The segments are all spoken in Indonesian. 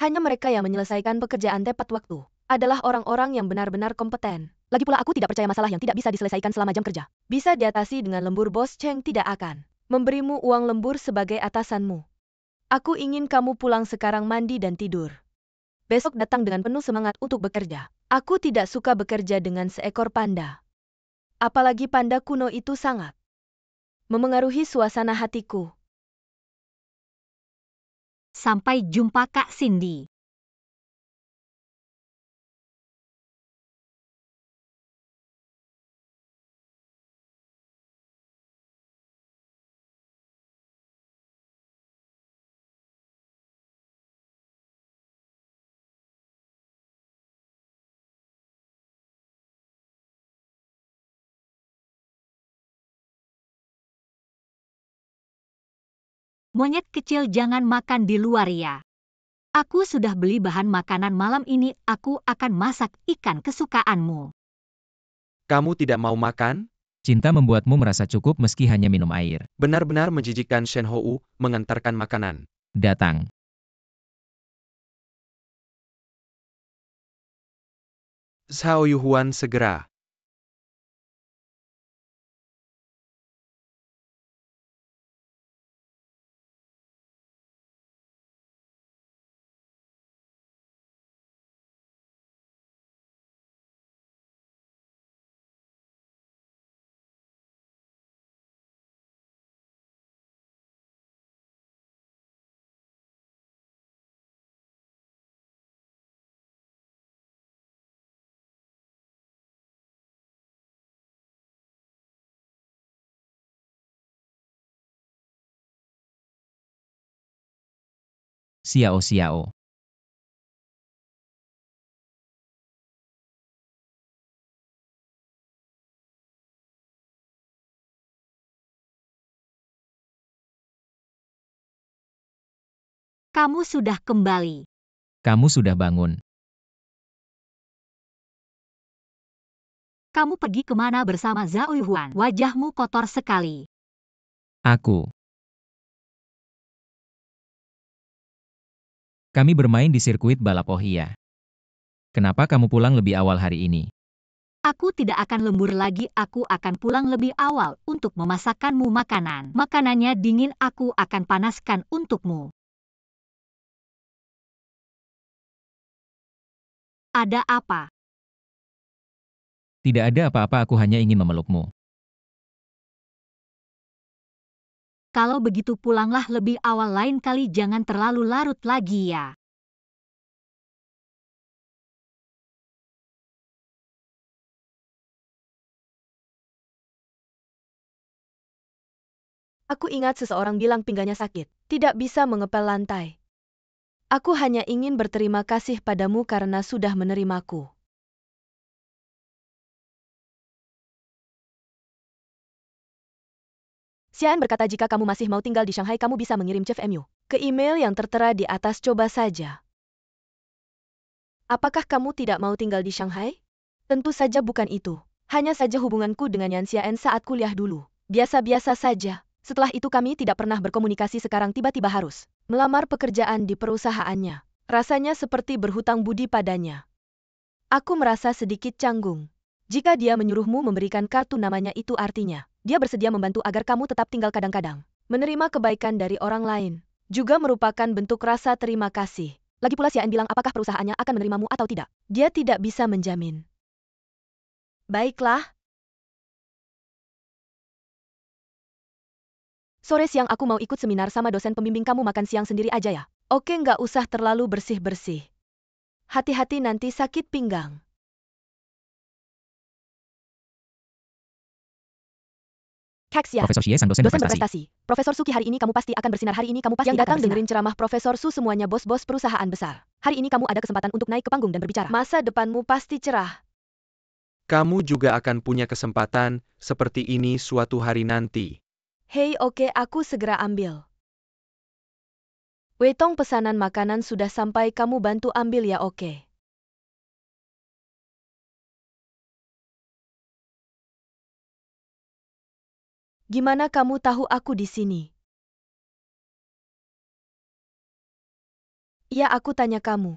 Hanya mereka yang menyelesaikan pekerjaan tepat waktu adalah orang-orang yang benar-benar kompeten. Lagi pula aku tidak percaya masalah yang tidak bisa diselesaikan selama jam kerja bisa diatasi dengan lembur. Bos Cheng tidak akan memberimu uang lembur sebagai atasanmu. Aku ingin kamu pulang sekarang, mandi dan tidur. Besok datang dengan penuh semangat untuk bekerja. Aku tidak suka bekerja dengan seekor panda. Apalagi panda kuno itu sangat memengaruhi suasana hatiku. Sampai jumpa Kak Cindy. Monyet kecil, jangan makan di luar ya. Aku sudah beli bahan makanan malam ini. Aku akan masak ikan kesukaanmu. Kamu tidak mau makan? Cinta membuatmu merasa cukup meski hanya minum air. Benar-benar menjijikkan. Shen Hou mengantarkan makanan. Datang. Xiao Yuhuan segera. Xiao. Kamu sudah kembali. Kamu sudah bangun. Kamu pergi kemana bersama Zhao Yuhuan? Wajahmu kotor sekali. Kami bermain di sirkuit balap. Oh iya. Kenapa kamu pulang lebih awal hari ini? Aku tidak akan lembur lagi. Aku akan pulang lebih awal untuk memasakkanmu makanan. Makanannya dingin, aku akan panaskan untukmu. Ada apa? Tidak ada apa-apa, aku hanya ingin memelukmu. Kalau begitu pulanglah lebih awal, lain kali jangan terlalu larut lagi ya. Aku ingat seseorang bilang pinggangnya sakit, tidak bisa mengepel lantai. Aku hanya ingin berterima kasih padamu karena sudah menerimaku. Xian berkata jika kamu masih mau tinggal di Shanghai, kamu bisa mengirim Chef Mu ke email yang tertera di atas. Coba saja. Apakah kamu tidak mau tinggal di Shanghai? Tentu saja bukan itu. Hanya saja hubunganku dengan Yan Xian saat kuliah dulu biasa-biasa saja. Setelah itu kami tidak pernah berkomunikasi. Sekarang tiba-tiba harus melamar pekerjaan di perusahaannya. Rasanya seperti berhutang budi padanya. Aku merasa sedikit canggung. Jika dia menyuruhmu memberikan kartu namanya, itu artinya dia bersedia membantu agar kamu tetap tinggal. Kadang-kadang menerima kebaikan dari orang lain juga merupakan bentuk rasa terima kasih. Lagi pula Xian bilang apakah perusahaannya akan menerimamu atau tidak. Dia tidak bisa menjamin. Baiklah. Sore siang aku mau ikut seminar sama dosen pembimbing. Kamu makan siang sendiri aja ya. Oke, nggak usah terlalu bersih-bersih. Hati-hati nanti sakit pinggang. Kexia, Profesor Xie sang dosen berprestasi. Profesor Suki, hari ini kamu pasti akan bersinar. Hari ini kamu pasti yang datang dengerin ceramah Profesor Su, semuanya bos-bos perusahaan besar. Hari ini kamu ada kesempatan untuk naik ke panggung dan berbicara. Masa depanmu pasti cerah. Kamu juga akan punya kesempatan seperti ini suatu hari nanti. Hei, oke, aku segera ambil. Weitong, pesanan makanan sudah sampai, kamu bantu ambil ya. Oke. Gimana kamu tahu aku di sini? Ya, aku tanya kamu.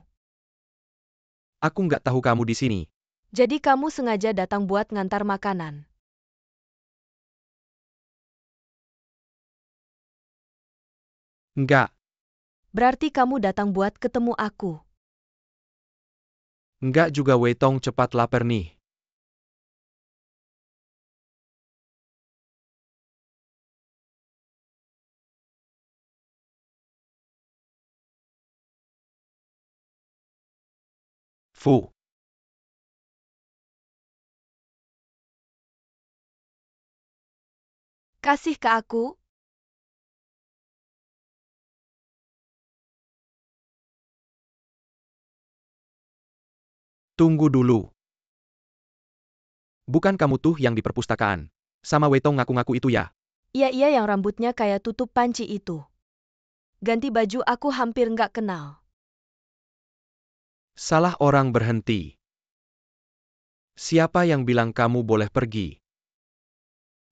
Aku nggak tahu kamu di sini. Jadi kamu sengaja datang buat ngantar makanan. Nggak, Berarti kamu datang buat ketemu aku. nggak juga Weitong cepat lapar nih. Fu, Kasih ke aku? tunggu dulu. Bukan kamu tuh yang di perpustakaan. Sama Weitong ngaku-ngaku itu ya? Iya yang rambutnya kayak tutup panci itu. Ganti baju aku hampir nggak kenal. Salah orang berhenti. Siapa yang bilang kamu boleh pergi?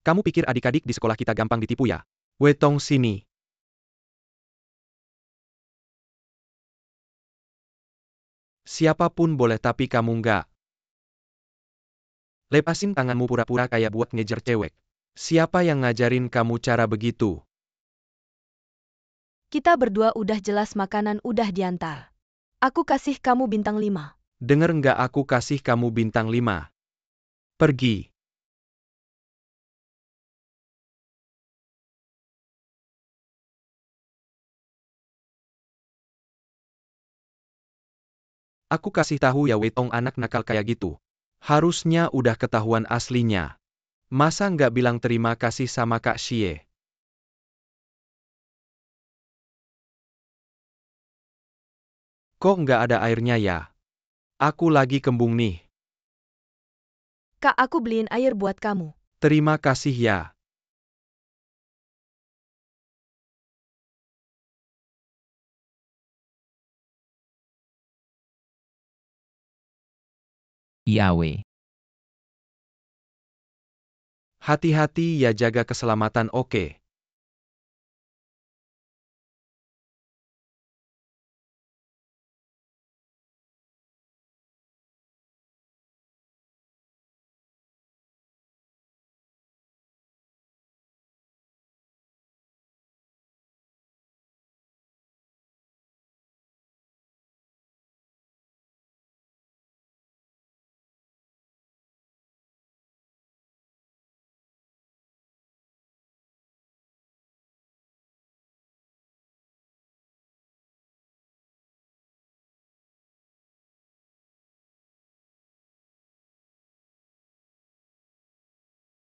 Kamu pikir adik-adik di sekolah kita gampang ditipu ya? Weitong sini. Siapapun boleh tapi kamu nggak. Lepasin tanganmu pura-pura kayak buat ngejar cewek. Siapa yang ngajarin kamu cara begitu? Kita berdua udah jelas makanan udah diantar. Aku kasih kamu bintang 5. Dengar nggak aku kasih kamu bintang 5? Pergi. Aku kasih tahu ya Weitong anak nakal kayak gitu. Harusnya udah ketahuan aslinya. Masa nggak bilang terima kasih sama Kak Xie? Kok nggak ada airnya ya? Aku lagi kembung nih. Kak, aku beliin air buat kamu. Terima kasih ya. IAW. Hati-hati ya jaga keselamatan oke.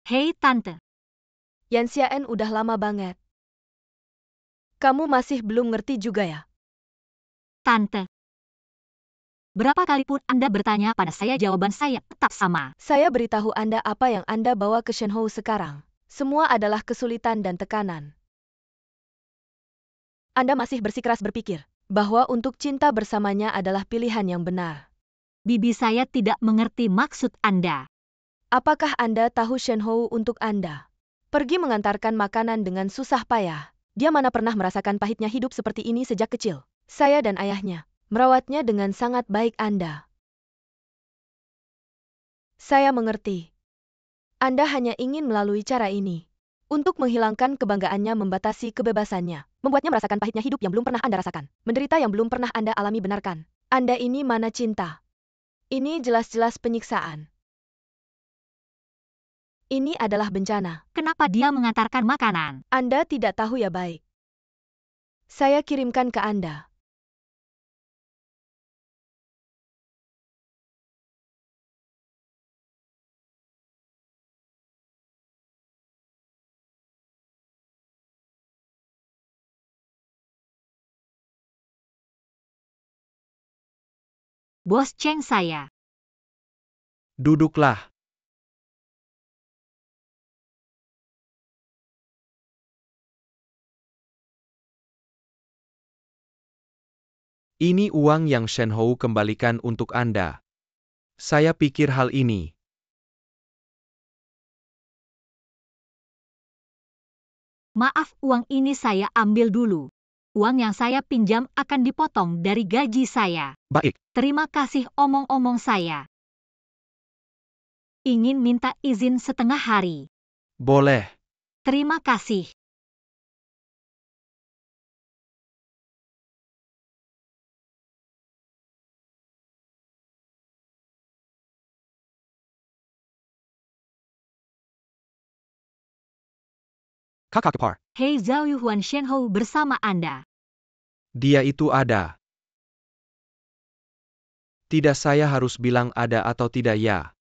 Hei Tante, Yan Xiaen udah lama banget. Kamu masih belum ngerti juga ya? Tante. Berapa kali pun Anda bertanya pada saya, jawaban saya tetap sama. Saya beritahu Anda apa yang Anda bawa ke Shenhou sekarang. Semua adalah kesulitan dan tekanan. Anda masih bersikeras berpikir bahwa untuk cinta bersamanya adalah pilihan yang benar. Bibi saya tidak mengerti maksud Anda. Apakah Anda tahu Shenhou untuk Anda? Pergi mengantarkan makanan dengan susah payah. Dia mana pernah merasakan pahitnya hidup seperti ini sejak kecil. Saya dan ayahnya merawatnya dengan sangat baik Anda. Saya mengerti. Anda hanya ingin melalui cara ini untuk menghilangkan kebanggaannya, membatasi kebebasannya, membuatnya merasakan pahitnya hidup yang belum pernah Anda rasakan, menderita yang belum pernah Anda alami. Benarkan? Anda ini mana cinta? Ini jelas-jelas penyiksaan. Ini adalah bencana. Kenapa dia mengantarkan makanan? Anda tidak tahu ya, baik. Saya kirimkan ke Anda. Bos Cheng saya. Duduklah. Ini uang yang Shenhou kembalikan untuk Anda. Saya pikir hal ini. Maaf, uang ini saya ambil dulu. Uang yang saya pinjam akan dipotong dari gaji saya. Baik, Terima kasih omong-omong saya. Ingin minta izin setengah hari. boleh. Terima kasih. Kakak ipar, Hei Zhao Yuhuan Shenhou bersama Anda. dia itu ada. Tidak, saya harus bilang ada atau tidak ya.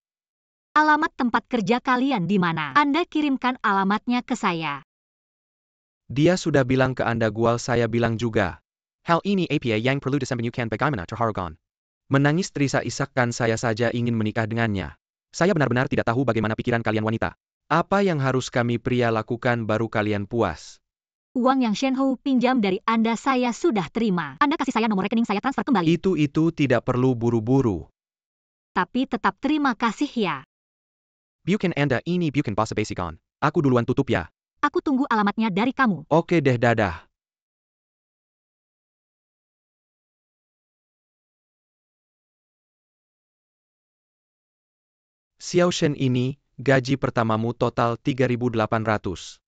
Alamat tempat kerja kalian di mana? Anda kirimkan alamatnya ke saya. Dia sudah bilang ke Anda, gual saya bilang juga. Hal ini apa yang perlu disembunyikan bagaimana terharukan. Menangis terisak-isakkan, saya saja ingin menikah dengannya. Saya benar-benar tidak tahu bagaimana pikiran kalian wanita. Apa yang harus kami pria lakukan baru kalian puas? Uang yang Shenhou pinjam dari Anda saya sudah terima. Anda kasih saya nomor rekening saya transfer kembali. Itu tidak perlu buru-buru. Tapi tetap terima kasih ya. Bukan Anda ini bukan basa basikan. Aku duluan tutup ya. Aku tunggu alamatnya dari kamu. Oke deh, dadah. Xiao Shen ini, gaji pertamamu total 3.800.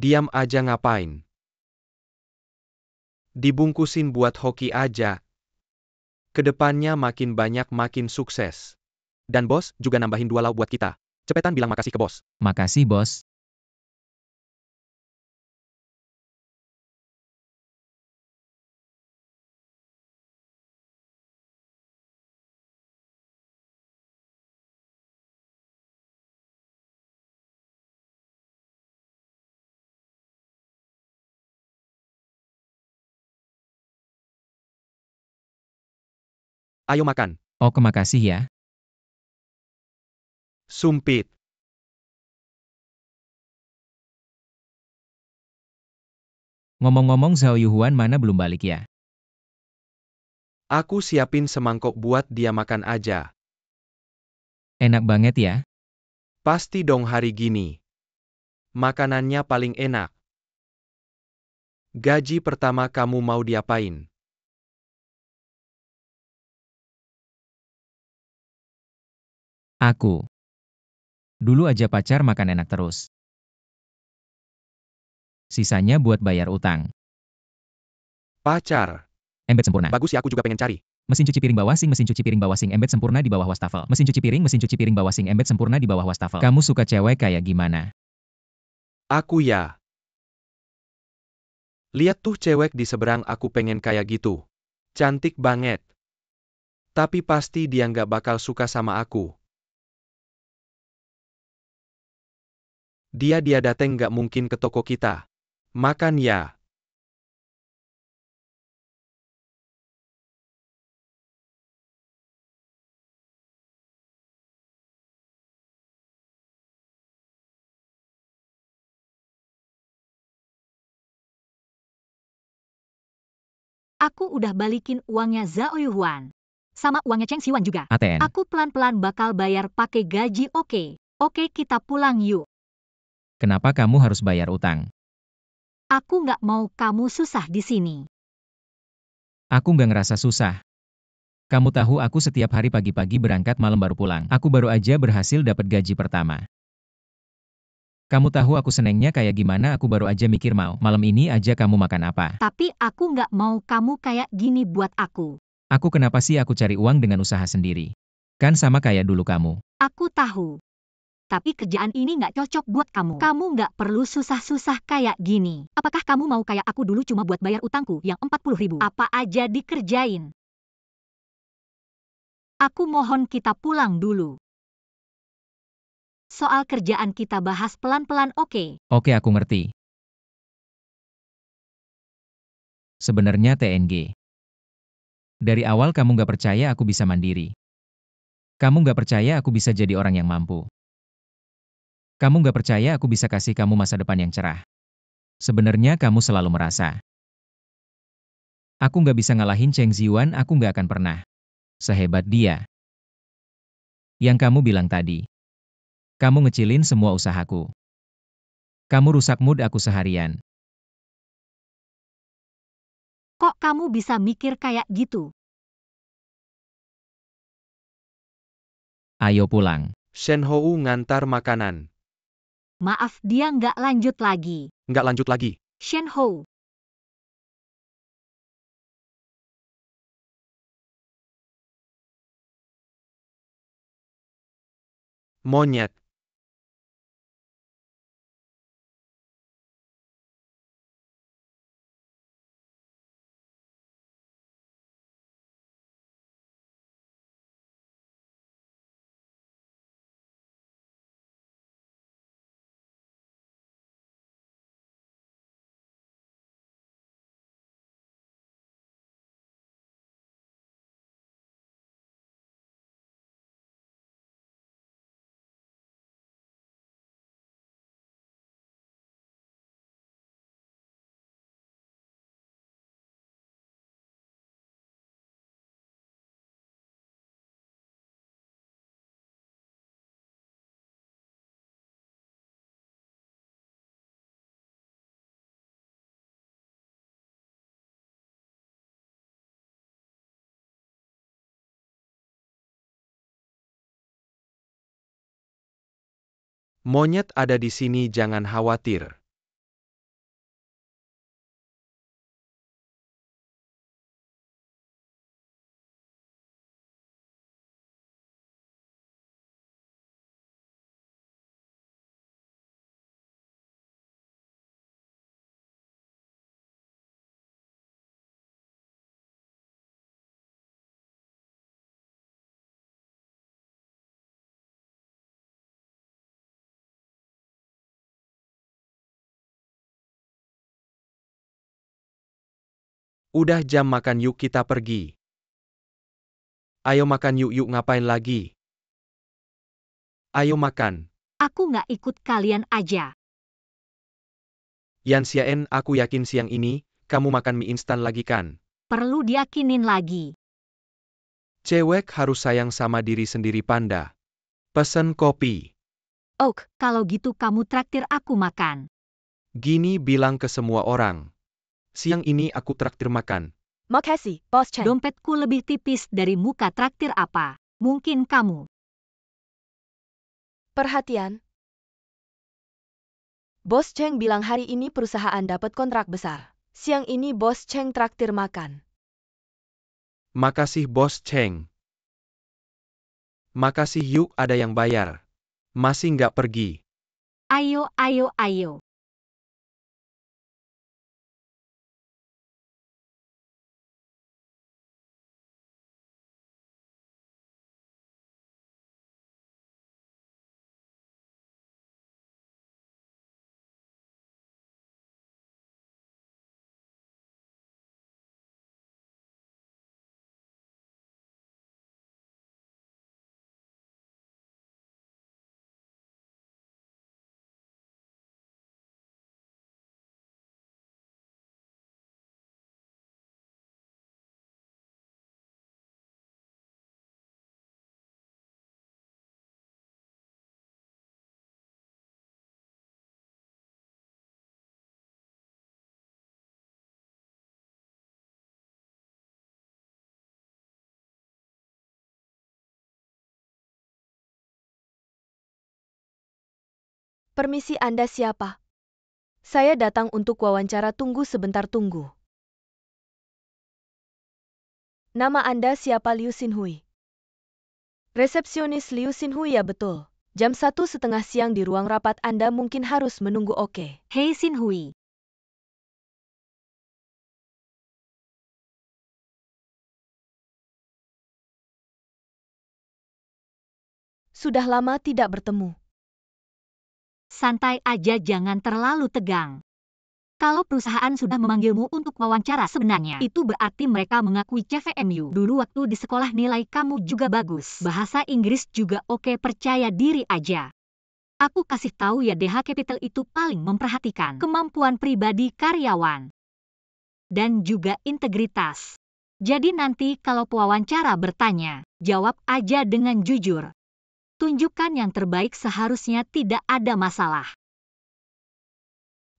Diam aja ngapain? Dibungkusin buat hoki aja. Kedepannya makin banyak makin sukses. Dan bos, juga nambahin 2 lauk buat kita. Cepetan bilang makasih ke bos. Makasih, bos. Ayo makan. Oh, makasih ya. Sumpit. Ngomong-ngomong, Zhao Yuhuan mana belum balik ya? Aku siapin semangkok buat dia makan aja. Enak banget ya. Pasti dong hari gini. Makanannya paling enak. Gaji pertama kamu mau diapain? Aku. Dulu aja pacar makan enak terus. Sisanya buat bayar utang. Pacar. Embed sempurna. Bagus ya, aku juga pengen cari. Mesin cuci piring bawah sink, mesin cuci piring bawah sink embed sempurna di bawah wastafel. Mesin cuci piring bawah sink embed sempurna di bawah wastafel. Kamu suka cewek kayak gimana? Aku ya. Lihat tuh cewek di seberang, aku pengen kayak gitu. Cantik banget. Tapi pasti dia nggak bakal suka sama aku. Dia dateng nggak mungkin ke toko kita. Makan ya. Aku udah balikin uangnya Zhao Yuhuan. Sama uangnya Cheng Xiwan juga. ATN. Aku pelan-pelan bakal bayar pakai gaji, oke? Oke, kita pulang yuk. Kenapa kamu harus bayar utang? Aku nggak mau kamu susah di sini. Aku nggak ngerasa susah. Kamu tahu aku setiap hari pagi-pagi berangkat, malam baru pulang. Aku baru aja berhasil dapat gaji pertama. Kamu tahu aku senengnya kayak gimana, aku baru aja mikir mau. Malam ini aja kamu makan apa? Tapi aku nggak mau kamu kayak gini buat aku. Aku kenapa sih aku cari uang dengan usaha sendiri? Kan sama kayak dulu kamu. Aku tahu. Tapi kerjaan ini nggak cocok buat kamu. Kamu nggak perlu susah-susah kayak gini. Apakah kamu mau kayak aku dulu cuma buat bayar utangku yang 40.000? Apa aja dikerjain. Aku mohon kita pulang dulu. Soal kerjaan kita bahas pelan-pelan, oke? Oke, aku ngerti. Sebenarnya TNG. Dari awal kamu nggak percaya aku bisa mandiri. Kamu nggak percaya aku bisa jadi orang yang mampu. Kamu nggak percaya aku bisa kasih kamu masa depan yang cerah. Sebenarnya kamu selalu merasa. Aku nggak bisa ngalahin Cheng Xiwan, aku nggak akan pernah. Sehebat dia. Yang kamu bilang tadi. Kamu ngecilin semua usahaku. Kamu rusak mood aku seharian. Kok kamu bisa mikir kayak gitu? Ayo pulang. Shenhou ngantar makanan. Maaf, dia nggak lanjut lagi. Nggak lanjut lagi. Shenhou. Monyet. Monyet ada di sini, jangan khawatir. Udah jam makan, yuk kita pergi. Ayo makan yuk, ngapain lagi? Ayo makan. Aku nggak ikut kalian aja. Yan Xiaen, aku yakin siang ini, kamu makan mie instan lagi kan? Perlu diakinin lagi. Cewek harus sayang sama diri sendiri, Panda. Pesen kopi. Oak, Kalau gitu kamu traktir aku makan. Gini bilang ke semua orang. Siang ini aku traktir makan. makasih, Bos Cheng. Dompetku lebih tipis dari muka, traktir apa? Mungkin kamu. Perhatian. Bos Cheng bilang hari ini perusahaan dapat kontrak besar. Siang ini Bos Cheng traktir makan. Makasih Bos Cheng. Makasih, yuk ada yang bayar. Masih nggak pergi. Ayo, ayo, ayo. Permisi, Anda siapa? Saya datang untuk wawancara, tunggu sebentar, tunggu. Nama Anda siapa? Liu Xinhui. Resepsionis Liu Xinhui, ya betul. Jam 1:30 siang di ruang rapat Anda mungkin harus menunggu, oke? Hei Xinhui. Sudah lama tidak bertemu. Santai aja, jangan terlalu tegang. Kalau perusahaan sudah memanggilmu untuk wawancara, sebenarnya itu berarti mereka mengakui CVMU. Dulu waktu di sekolah nilai kamu juga bagus. Bahasa Inggris juga oke, percaya diri aja. Aku kasih tahu ya, DH Capital itu paling memperhatikan kemampuan pribadi karyawan. Dan juga integritas. Jadi nanti kalau pewawancara bertanya, jawab aja dengan jujur. Tunjukkan yang terbaik, seharusnya tidak ada masalah.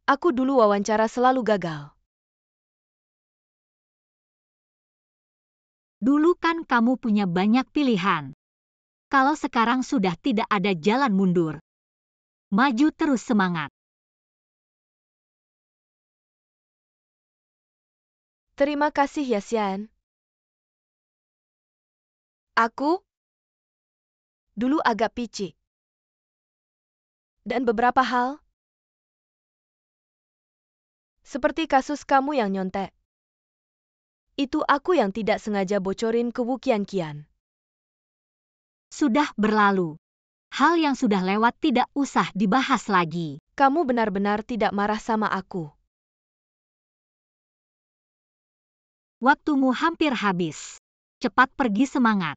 Aku dulu wawancara selalu gagal. Dulu kan kamu punya banyak pilihan. Kalau sekarang sudah tidak ada jalan mundur. Maju terus semangat. Terima kasih ya Xian. Aku dulu agak picik. Dan beberapa hal, seperti kasus kamu yang nyontek. Itu aku yang tidak sengaja bocorin ke Wu Qianqian. Sudah berlalu. Hal yang sudah lewat tidak usah dibahas lagi. Kamu benar-benar tidak marah sama aku. Waktumu hampir habis. Cepat pergi semangat.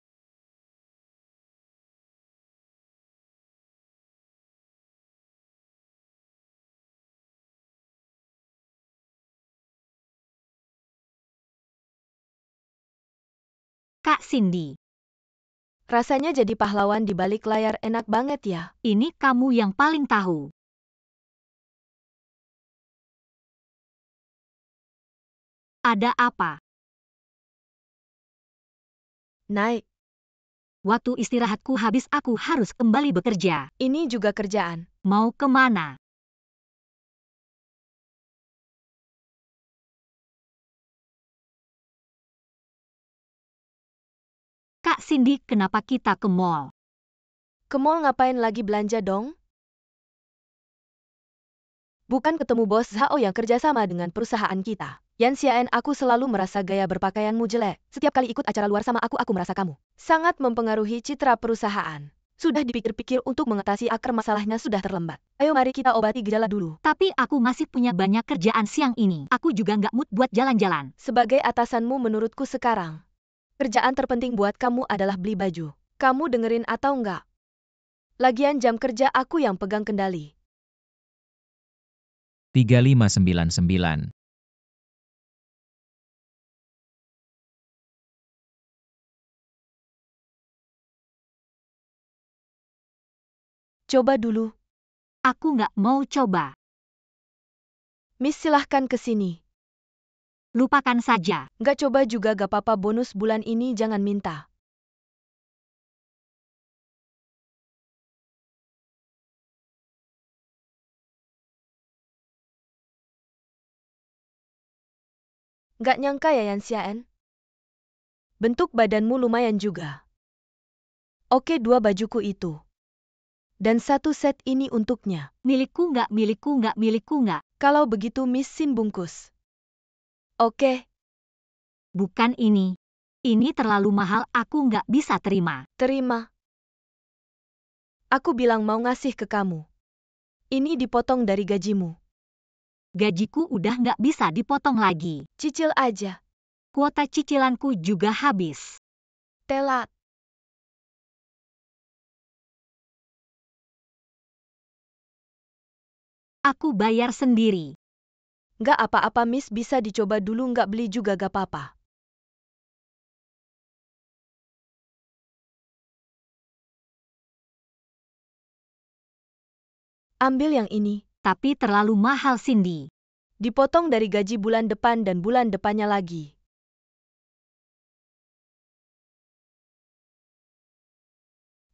Kak Cindy, Rasanya jadi pahlawan di balik layar enak banget ya. ini kamu yang paling tahu. Ada apa? Naik, Waktu istirahatku habis, aku harus kembali bekerja. ini juga kerjaan. Mau kemana? Kak Cindy, kenapa kita ke mall? Ke mall ngapain lagi belanja dong? Bukan ketemu bos Zhao yang kerjasama dengan perusahaan kita. Yan Xian, aku selalu merasa gaya berpakaianmu jelek. Setiap kali ikut acara luar sama aku merasa kamu sangat mempengaruhi citra perusahaan. Sudah dipikir-pikir untuk mengatasi akar masalahnya sudah terlambat. Ayo mari kita obati gejala dulu. Tapi aku masih punya banyak kerjaan siang ini. Aku juga nggak mood buat jalan-jalan. Sebagai atasanmu menurutku sekarang, kerjaan terpenting buat kamu adalah beli baju. Kamu dengerin atau enggak? Lagian jam kerja aku yang pegang kendali. 3599. Coba dulu. Aku nggak mau coba. Miss silahkan ke sini. Lupakan saja. Nggak coba juga gak apa-apa, bonus bulan ini jangan minta. Nggak nyangka ya Yan Xian. Bentuk badanmu lumayan juga. Oke, 2 bajuku itu. Dan 1 set ini untuknya. Milikku nggak, milikku nggak, milikku nggak. Kalau begitu Miss Sin bungkus. Oke, Bukan ini. Ini terlalu mahal, aku nggak bisa terima. terima. Aku bilang mau ngasih ke kamu. Ini dipotong dari gajimu. Gajiku udah nggak bisa dipotong lagi. Cicil aja. Kuota cicilanku juga habis. Telat. Aku bayar sendiri. Nggak apa-apa Miss, bisa dicoba dulu, nggak beli juga gak apa-apa. Ambil yang ini. Tapi terlalu mahal, Cindy. Dipotong dari gaji bulan depan dan bulan depannya lagi.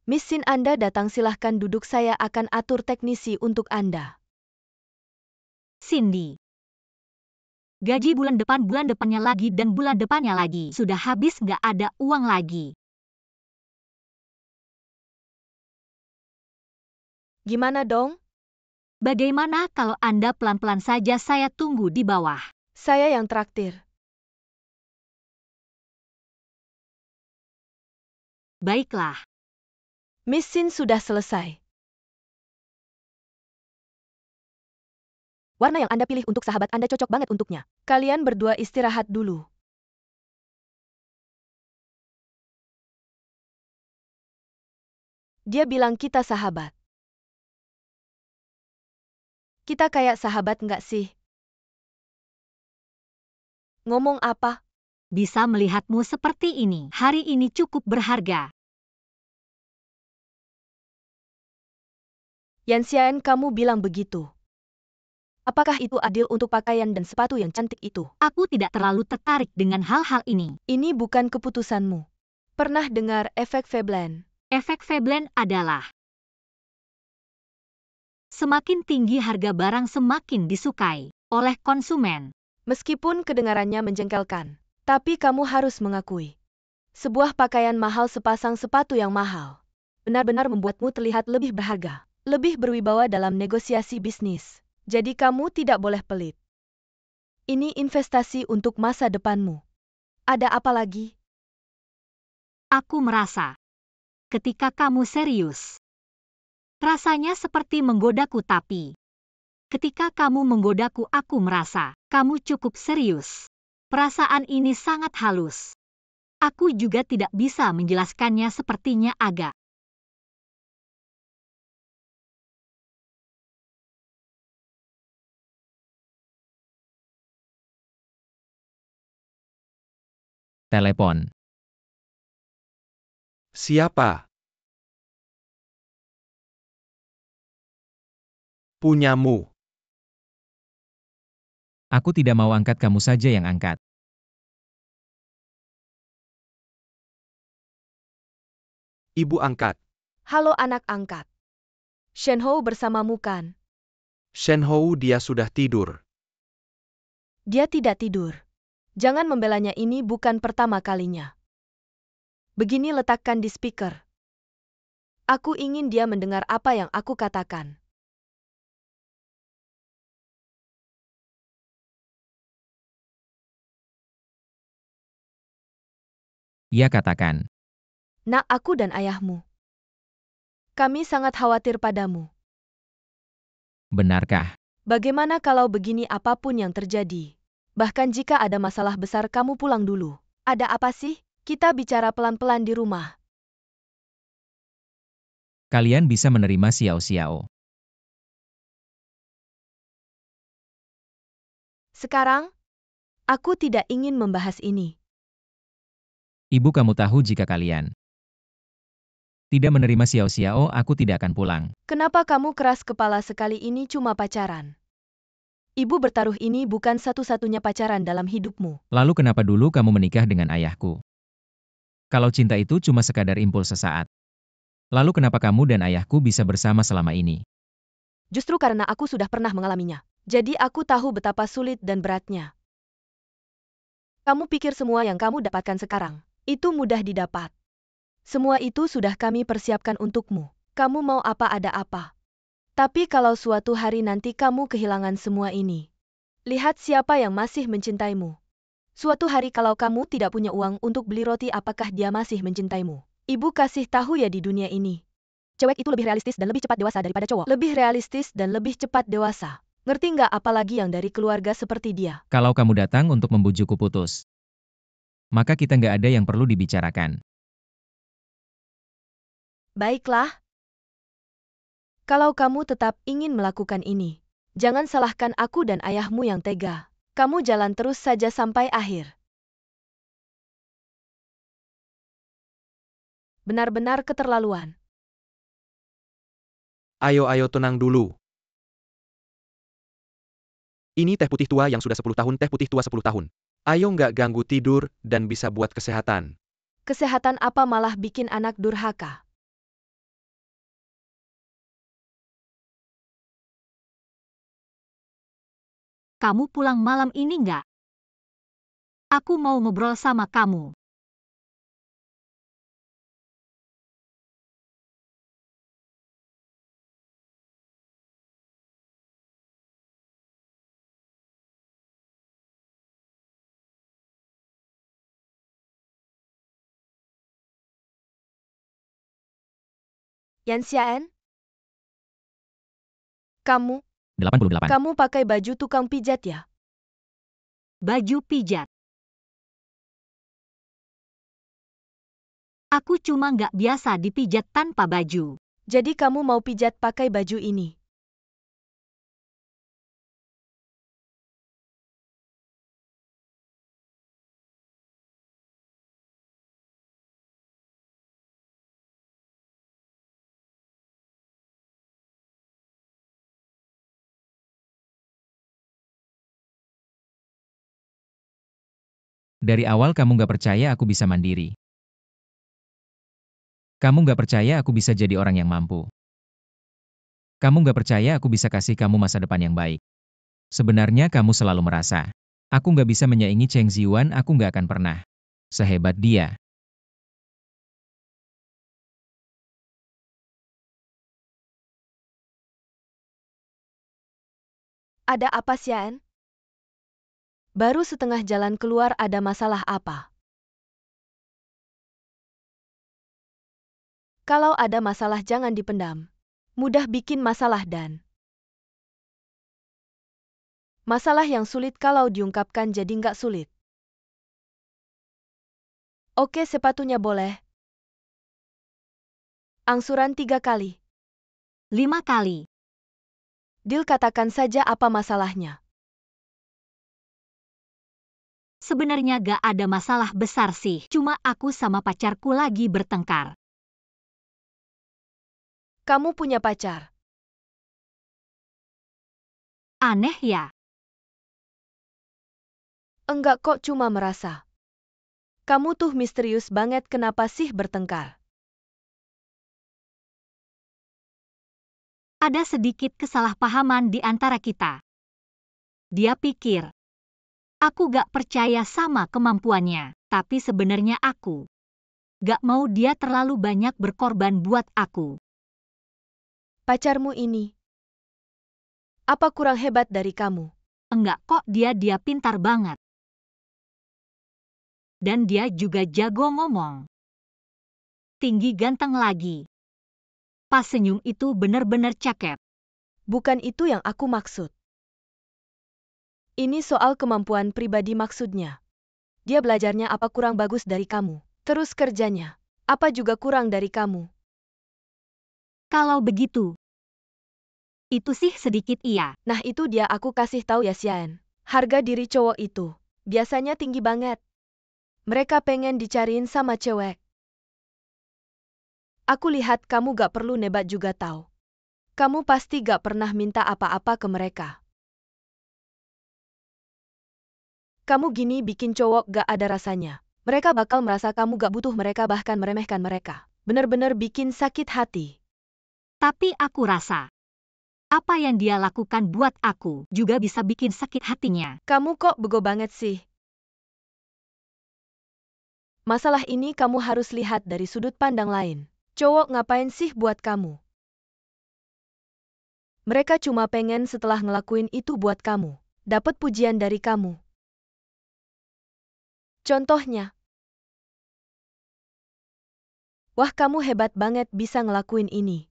Miss Sin, Anda datang, silahkan duduk, saya akan atur teknisi untuk Anda. Cindy. Gaji bulan depannya lagi dan bulan depannya lagi. Sudah habis, nggak ada uang lagi. Gimana dong? Bagaimana kalau Anda pelan-pelan saja, saya tunggu di bawah. Saya yang traktir. Baiklah. Miss Sin sudah selesai. Warna yang Anda pilih untuk sahabat Anda cocok banget untuknya. Kalian berdua istirahat dulu. Dia bilang kita sahabat. Kita kayak sahabat nggak sih? Ngomong apa? Bisa melihatmu seperti ini. Hari ini cukup berharga. Yan Xian, kamu bilang begitu. Apakah itu adil untuk pakaian dan sepatu yang cantik itu? Aku tidak terlalu tertarik dengan hal-hal ini. Ini bukan keputusanmu. Pernah dengar efek Veblen? Efek Veblen adalah semakin tinggi harga barang semakin disukai oleh konsumen. Meskipun kedengarannya menjengkelkan, tapi kamu harus mengakui. Sebuah pakaian mahal, sepasang sepatu yang mahal, benar-benar membuatmu terlihat lebih berharga, lebih berwibawa dalam negosiasi bisnis. Jadi kamu tidak boleh pelit. Ini investasi untuk masa depanmu. Ada apa lagi? Aku merasa, ketika kamu serius, rasanya seperti menggodaku, tapi ketika kamu menggodaku, aku merasa kamu cukup serius. Perasaan ini sangat halus. Aku juga tidak bisa menjelaskannya, sepertinya agak. Telepon. Siapa? Punyamu. Aku tidak mau angkat, kamu saja yang angkat. Ibu angkat. Halo anak angkat. Shenhou bersamamu kan? Shenhou, dia sudah tidur. Dia tidak tidur. Jangan membelanya, ini bukan pertama kalinya. Begini, letakkan di speaker. Aku ingin dia mendengar apa yang aku katakan. Ia katakan. Nak, aku dan ayahmu. Kami sangat khawatir padamu. Benarkah? Bagaimana kalau begini, apapun yang terjadi? Bahkan jika ada masalah besar, kamu pulang dulu. Ada apa sih? Kita bicara pelan-pelan di rumah. Kalian bisa menerima Xiao-Xiao. Sekarang, aku tidak ingin membahas ini. Ibu, kamu tahu jika kalian tidak menerima Xiao-Xiao, aku tidak akan pulang. Kenapa kamu keras kepala sekali? Ini cuma pacaran. Ibu bertaruh, ini bukan satu-satunya pacaran dalam hidupmu. Lalu kenapa dulu kamu menikah dengan ayahku? Kalau cinta itu cuma sekadar impuls sesaat. Lalu kenapa kamu dan ayahku bisa bersama selama ini? Justru karena aku sudah pernah mengalaminya. Jadi aku tahu betapa sulit dan beratnya. Kamu pikir semua yang kamu dapatkan sekarang itu mudah didapat. Semua itu sudah kami persiapkan untukmu. Kamu mau apa, ada apa. Tapi kalau suatu hari nanti kamu kehilangan semua ini, lihat siapa yang masih mencintaimu. Suatu hari kalau kamu tidak punya uang untuk beli roti, apakah dia masih mencintaimu? Ibu kasih tahu ya, di dunia ini, cewek itu lebih realistis dan lebih cepat dewasa daripada cowok. Lebih realistis dan lebih cepat dewasa. Ngerti nggak? Apalagi yang dari keluarga seperti dia. Kalau kamu datang untuk membujukku putus, maka kita nggak ada yang perlu dibicarakan. Baiklah. Kalau kamu tetap ingin melakukan ini, jangan salahkan aku dan ayahmu yang tega. Kamu jalan terus saja sampai akhir. Benar-benar keterlaluan. Ayo tenang dulu. Ini teh putih tua yang sudah 10 tahun, teh putih tua 10 tahun. Ayo nggak ganggu tidur, dan bisa buat kesehatan. Kesehatan apa, malah bikin anak durhaka. Kamu pulang malam ini nggak? Aku mau ngobrol sama kamu. Yan Xiaen? Kamu 88. Kamu pakai baju tukang pijat ya? Baju pijat. Aku cuma nggak biasa dipijat tanpa baju. Jadi kamu mau pijat pakai baju ini? Dari awal kamu gak percaya aku bisa mandiri. Kamu gak percaya aku bisa jadi orang yang mampu. Kamu gak percaya aku bisa kasih kamu masa depan yang baik. Sebenarnya kamu selalu merasa, aku gak bisa menyaingi Cheng Ziwan, aku gak akan pernah sehebat dia. Ada apa, Xian? Baru setengah jalan keluar, ada masalah apa? Kalau ada masalah jangan dipendam. Mudah bikin masalah dan masalah yang sulit kalau diungkapkan jadi nggak sulit. Oke, sepatunya boleh. Angsuran 3 kali. 5 kali. Deal, katakan saja apa masalahnya. Sebenarnya gak ada masalah besar sih. Cuma aku sama pacarku lagi bertengkar. Kamu punya pacar? Aneh ya? Enggak kok, cuma merasa. Kamu tuh misterius banget, kenapa sih bertengkar? Ada sedikit kesalahpahaman di antara kita. Dia pikir aku gak percaya sama kemampuannya, tapi sebenarnya aku gak mau dia terlalu banyak berkorban buat aku. Pacarmu ini apa kurang hebat dari kamu? Enggak kok, dia pintar banget. Dan dia juga jago ngomong. Tinggi, ganteng lagi. Pas senyum itu bener-bener cakep. Bukan itu yang aku maksud. Ini soal kemampuan pribadi maksudnya. Dia belajarnya apa kurang bagus dari kamu? Terus kerjanya, apa juga kurang dari kamu? Kalau begitu, itu sih sedikit iya. Nah itu dia, aku kasih tahu ya Xian. Harga diri cowok itu biasanya tinggi banget. Mereka pengen dicariin sama cewek. Aku lihat kamu gak perlu nebat juga tahu. Kamu pasti gak pernah minta apa-apa ke mereka. Kamu gini bikin cowok gak ada rasanya. Mereka bakal merasa kamu gak butuh mereka, bahkan meremehkan mereka. Bener-bener bikin sakit hati. Tapi aku rasa apa yang dia lakukan buat aku juga bisa bikin sakit hatinya. Kamu kok bego banget sih? Masalah ini kamu harus lihat dari sudut pandang lain. Cowok ngapain sih buat kamu? Mereka cuma pengen setelah ngelakuin itu buat kamu, dapat pujian dari kamu. Contohnya, wah kamu hebat banget bisa ngelakuin ini.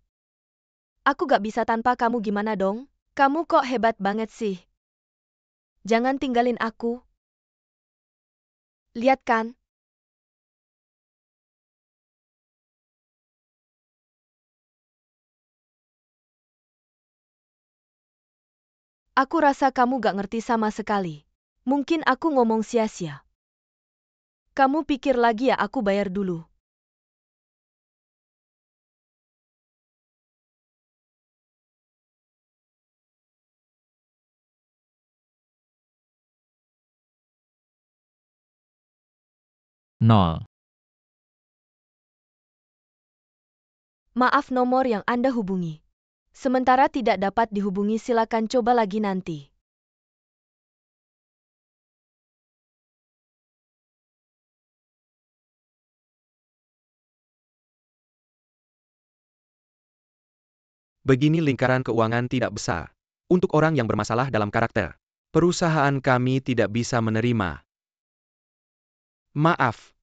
Aku gak bisa tanpa kamu, gimana dong? Kamu kok hebat banget sih? Jangan tinggalin aku. Lihat kan? Aku rasa kamu gak ngerti sama sekali. Mungkin aku ngomong sia-sia. Kamu pikir lagi ya, aku bayar dulu. Nol. Maaf, nomor yang Anda hubungi sementara tidak dapat dihubungi, silakan coba lagi nanti. Begini lingkaran keuangan tidak besar. Untuk orang yang bermasalah dalam karakter. Perusahaan kami tidak bisa menerima. Maaf.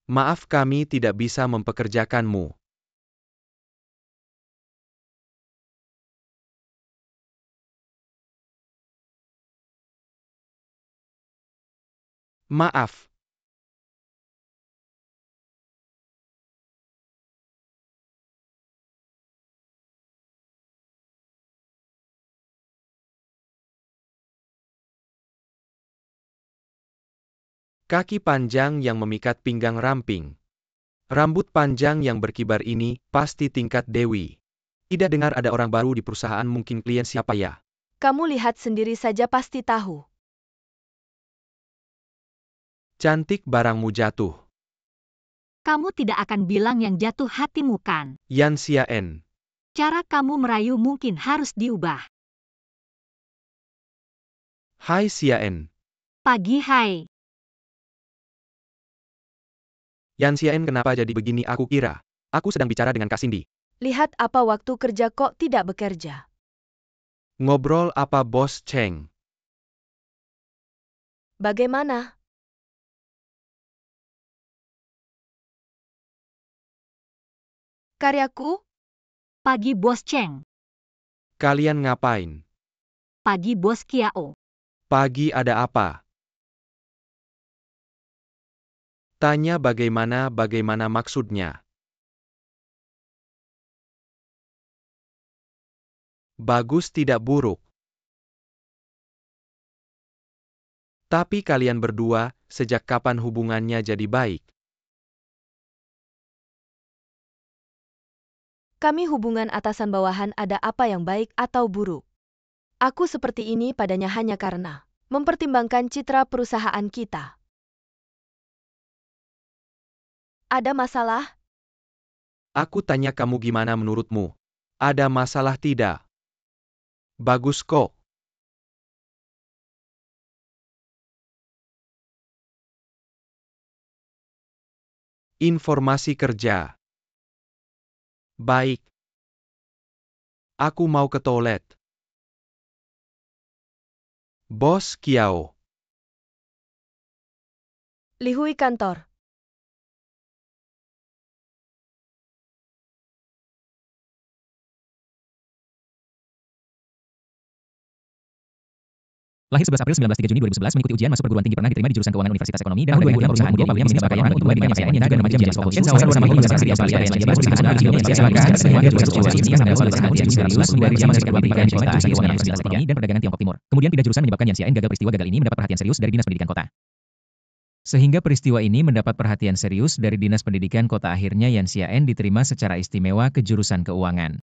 Maaf, kami tidak bisa mempekerjakanmu. Maaf. Kaki panjang yang memikat pinggang ramping. Rambut panjang yang berkibar ini pasti tingkat Dewi. Tidak dengar ada orang baru di perusahaan, mungkin klien siapa ya? Kamu lihat sendiri saja pasti tahu. Cantik barangmu jatuh. Kamu tidak akan bilang yang jatuh hatimu kan? Yan Xiaen. Cara kamu merayu mungkin harus diubah. Hai Xiaen. Pagi hai. Yan Xiaen, kenapa jadi begini? Aku kira aku sedang bicara dengan Kak Cindy. Lihat apa waktu kerja kok tidak bekerja. Ngobrol apa Bos Cheng? Bagaimana? Karyaku? Pagi Bos Cheng. Kalian ngapain? Pagi Bos Kiao. Pagi ada apa? Tanya bagaimana maksudnya? Bagus tidak buruk. Tapi kalian berdua, sejak kapan hubungannya jadi baik? Kami hubungan atasan bawahan, ada apa yang baik atau buruk? Aku seperti ini padanya hanya karena mempertimbangkan citra perusahaan kita. Ada masalah? Aku tanya kamu gimana menurutmu? Ada masalah tidak? Bagus kok. Informasi kerja. Baik. Aku mau ke toilet. Bos Kiao. Lihui kantor. Lahir 11 April 19 3 Juni 2011, mengikuti ujian masuk perguruan tinggi, pernah diterima di jurusan keuangan Universitas Ekonomi, dan tahun 2006 perusahaan Google pabriknya bisnis sebagai orang kedua dengan Yan Xiaen yang juga remaja menjadi Sokol. Shen Zhao nama Google besar di Australia yang menjabat perusahaan Google yang silakan semua jurusan ini mendapat perhatian serius dari zaman perguruan tinggi di kota keuangan Universitas Ekonomi dan Perdagangan Tiongkok Timur. Kemudian pindah jurusan menyebabkan Yan Xiaen gagal. Peristiwa gagal ini mendapat perhatian serius dari Dinas Pendidikan Kota. Sehingga peristiwa ini mendapat perhatian serius dari Dinas Pendidikan Kota, akhirnya Yan Xiaen diterima secara istimewa ke jurusan keuangan.